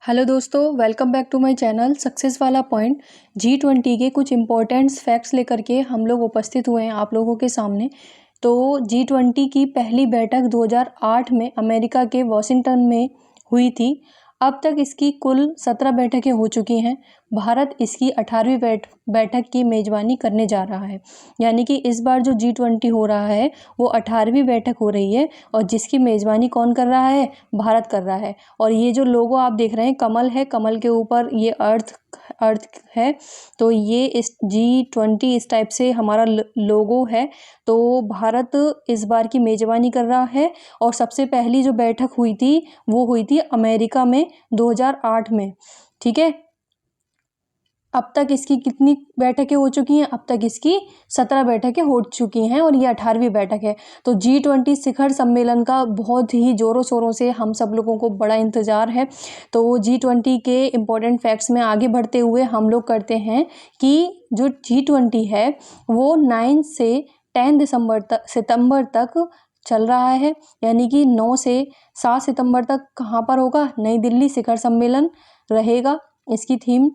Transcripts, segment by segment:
Hello दोस्तों, welcome back to my channel success वाला point. G20 के कुछ इम्पोर्टेंट फैक्ट्स लेकर के हम लोग उपस्थित हुए हैं आप लोगों के सामने। तो G20 की पहली बैठक 2008 में अमेरिका के वॉशिंगटन में हुई थी। अब तक इसकी कुल 17 बैठकें हो चुकी हैं। भारत इसकी 18वीं बैठक की मेज़बानी करने जा रहा है। यानी कि इस बार जो G20 हो रहा है वो 18वीं बैठक हो रही है और जिसकी मेज़बानी कौन कर रहा है? भारत कर रहा है। और ये जो लोगो आप देख रहे हैं कमल है, कमल के ऊपर ये अर्थ है। तो ये इस G20 इस टाइप से हमारा लोगो है। तो भारत इस बार की मेज़बानी कर रहा है। और सबसे पहली जो बैठक हुई थी वो हुई थी अमेरिका में 2008 में। ठीक है, अब तक इसकी कितनी बैठकें हो चुकी हैं? अब तक इसकी 17 बैठकें हो चुकी हैं और ये 18वीं बैठक है। तो G20 शिखर सम्मेलन का बहुत ही ज़ोरों शोरों से हम सब लोगों को बड़ा इंतज़ार है। तो G20 के इम्पोर्टेंट फैक्ट्स में आगे बढ़ते हुए हम लोग करते हैं कि जो G20 है वो 9 से 10 सितंबर तक चल रहा है। यानी कि 9 से 7 सितंबर तक कहाँ पर होगा? नई दिल्ली शिखर सम्मेलन रहेगा। इसकी थीम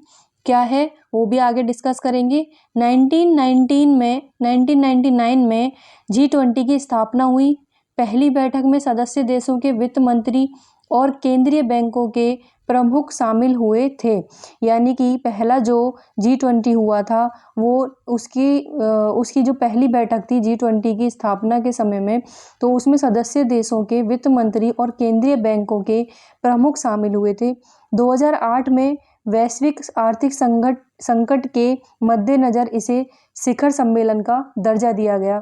क्या है वो भी आगे डिस्कस करेंगे। 1999 में G20 की स्थापना हुई। पहली बैठक में सदस्य देशों के वित्त मंत्री और केंद्रीय बैंकों के प्रमुख शामिल हुए थे। यानी कि पहला जो G20 हुआ था वो उसकी जो पहली बैठक थी G20 की स्थापना के समय में, तो उसमें सदस्य देशों के वित्त मंत्री और केंद्रीय बैंकों के प्रमुख शामिल हुए थे। 2008 में वैश्विक आर्थिक संकट के मद्देनज़र इसे शिखर सम्मेलन का दर्जा दिया गया।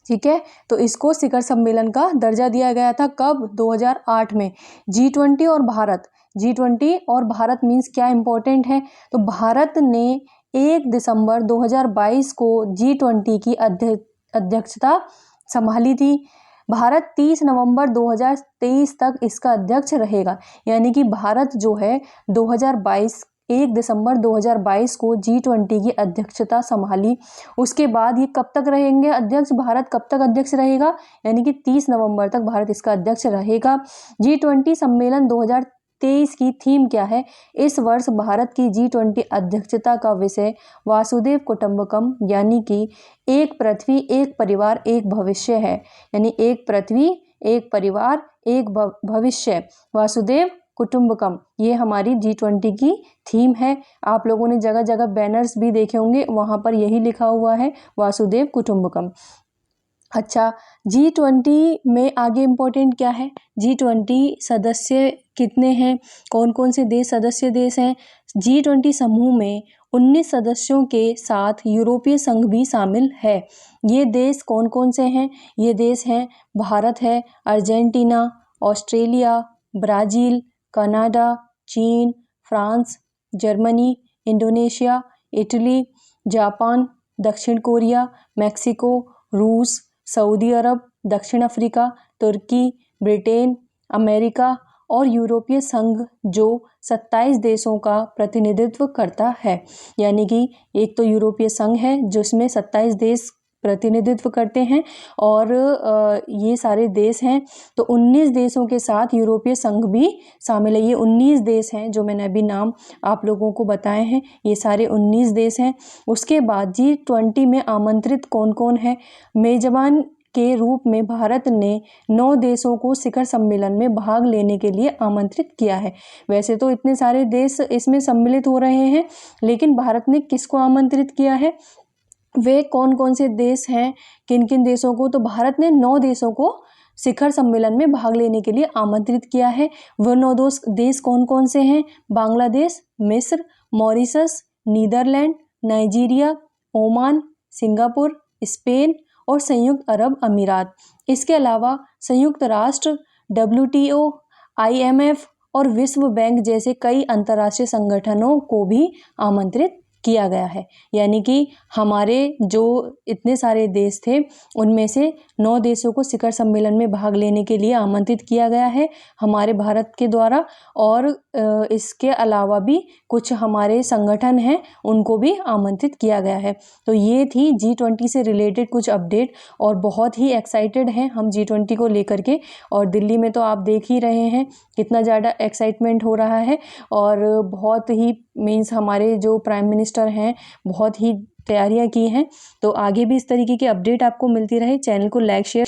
ठीक है, तो इसको शिखर सम्मेलन का दर्जा दिया गया था कब? 2008 में। G20 और भारत, G20 और भारत मीन्स क्या इम्पोर्टेंट है? तो भारत ने 1 दिसंबर 2022 को G20 की अध्यक्षता संभाली थी। भारत 30 नवंबर 2023 तक इसका अध्यक्ष रहेगा। यानी कि भारत जो है 1 दिसंबर 2022 को G20 की अध्यक्षता संभाली। उसके बाद ये कब तक रहेंगे अध्यक्ष? भारत कब तक अध्यक्ष रहेगा? यानी कि 30 नवंबर तक भारत इसका अध्यक्ष रहेगा। G20 सम्मेलन 2023 की थीम क्या है? इस वर्ष भारत की G20 अध्यक्षता का विषय वासुदेव कुटुंबकम यानी कि एक पृथ्वी एक परिवार एक भविष्य है। यानी एक पृथ्वी एक परिवार एक भविष्य, वासुदेव कुटुंबकम, ये हमारी G20 की थीम है। आप लोगों ने जगह जगह बैनर्स भी देखे होंगे, वहाँ पर यही लिखा हुआ है वासुदेव कुटुंबकम। अच्छा, G20 में आगे इम्पोर्टेंट क्या है? G20 सदस्य कितने हैं? कौन कौन से देश सदस्य देश हैं? G20 समूह में 19 सदस्यों के साथ यूरोपीय संघ भी शामिल है। ये देश कौन कौन से हैं? ये देश हैं भारत है, अर्जेंटीना, ऑस्ट्रेलिया, ब्राज़ील, कनाडा, चीन, France, Germany, Indonesia, Italy, Japan, दक्षिण कोरिया, मेक्सिको, रूस, सऊदी अरब, दक्षिण अफ्रीका, तुर्की, ब्रिटेन, अमेरिका और यूरोपीय संघ जो 27 देशों का प्रतिनिधित्व करता है। यानी कि एक तो यूरोपीय संघ है जिसमें 27 देश प्रतिनिधित्व करते हैं और ये सारे देश हैं। तो 19 देशों के साथ यूरोपीय संघ भी शामिल है। ये 19 देश हैं जो मैंने अभी नाम आप लोगों को बताए हैं, ये सारे 19 देश हैं। उसके बाद G20 में आमंत्रित कौन कौन है? मेजबान के रूप में भारत ने 9 देशों को शिखर सम्मेलन में भाग लेने के लिए आमंत्रित किया है। वैसे तो इतने सारे देश इसमें सम्मिलित हो रहे हैं, लेकिन भारत ने किसको आमंत्रित किया है? वे कौन कौन से देश हैं, किन किन देशों को? तो भारत ने 9 देशों को शिखर सम्मेलन में भाग लेने के लिए आमंत्रित किया है। वह 9 देश कौन कौन से हैं? बांग्लादेश, मिस्र, Mauritius, Netherland, Nigeria, Oman, Singapore, Spain और संयुक्त अरब अमीरात। इसके अलावा संयुक्त राष्ट्र, WTO, IMF और विश्व बैंक जैसे कई अंतर्राष्ट्रीय संगठनों को भी आमंत्रित किया गया है। यानी कि हमारे जो इतने सारे देश थे उनमें से 9 देशों को शिखर सम्मेलन में भाग लेने के लिए आमंत्रित किया गया है हमारे भारत के द्वारा। और इसके अलावा भी कुछ हमारे संगठन हैं उनको भी आमंत्रित किया गया है। तो ये थी G20 से रिलेटेड कुछ अपडेट और बहुत ही एक्साइटेड हैं हम G20 को लेकर के। और दिल्ली में तो आप देख ही रहे हैं कितना ज़्यादा एक्साइटमेंट हो रहा है और बहुत ही मीन्स हमारे जो प्राइम मिनिस्टर हैं बहुत ही तैयारियां की हैं। तो आगे भी इस तरीके की अपडेट आपको मिलती रहे। चैनल को लाइक शेयर